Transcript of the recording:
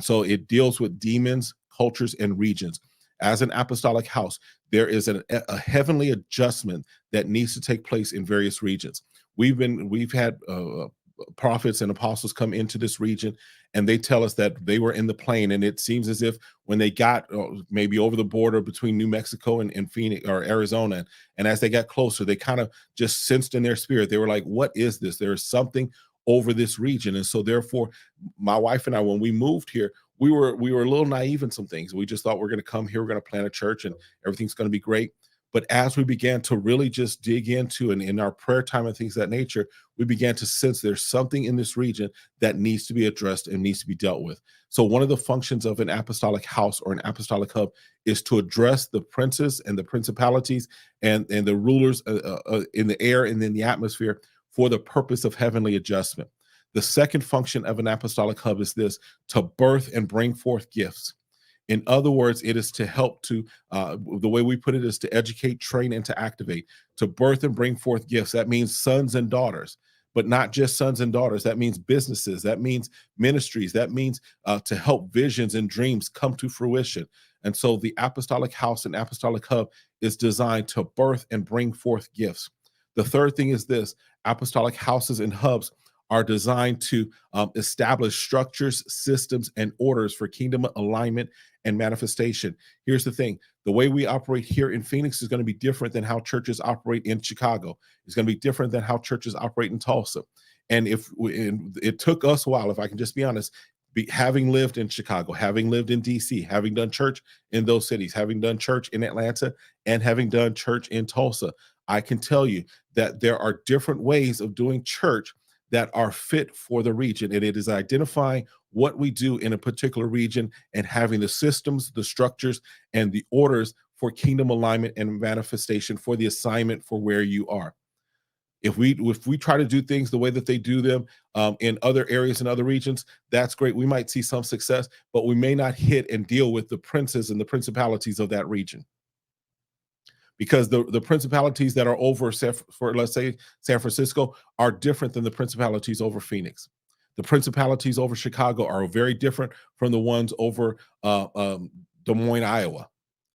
So it deals with demons, cultures, and regions. As an apostolic house, there is a heavenly adjustment that needs to take place in various regions. We've had prophets and apostles come into this region, and they tell us that they were in the plane, and it seems as if when they got maybe over the border between New Mexico and Phoenix or Arizona, and as they got closer, they kind of just sensed in their spirit, they were like, "What is this? There is something over this region." And so, therefore, my wife and I, when we moved here, we were a little naive in some things. We just thought we're going to come here, we're going to plant a church, and everything's going to be great. But as we began to really just dig into, and in our prayer time and things of that nature, we began to sense there's something in this region that needs to be addressed and needs to be dealt with. So one of the functions of an apostolic house or an apostolic hub is to address the princes and the principalities and the rulers in the air and in the atmosphere for the purpose of heavenly adjustment. The second function of an apostolic hub is this: to birth and bring forth gifts. In other words, it is to help to, the way we put it is to educate, train, and to activate, to birth and bring forth gifts. That means sons and daughters, but not just sons and daughters. That means businesses, that means ministries, that means to help visions and dreams come to fruition. And so the apostolic house and apostolic hub is designed to birth and bring forth gifts. The third thing is this: apostolic houses and hubs are designed to establish structures, systems, and orders for kingdom alignment and manifestation. Here's the thing: the way we operate here in Phoenix is going to be different than how churches operate in Chicago. It's going to be different than how churches operate in Tulsa. And it took us a while, if I can just be honest, having lived in Chicago, having lived in DC, having done church in those cities, having done church in Atlanta, and having done church in Tulsa, I can tell you that there are different ways of doing church that are fit for the region. And it is identifying what we do in a particular region and having the systems, the structures, and the orders for kingdom alignment and manifestation for the assignment for where you are. If we try to do things the way that they do them in other areas and other regions, that's great. We might see some success, but we may not hit and deal with the princes and the principalities of that region, because the principalities that are over, for let's say, San Francisco are different than the principalities over Phoenix. The principalities over Chicago are very different from the ones over Des Moines, Iowa.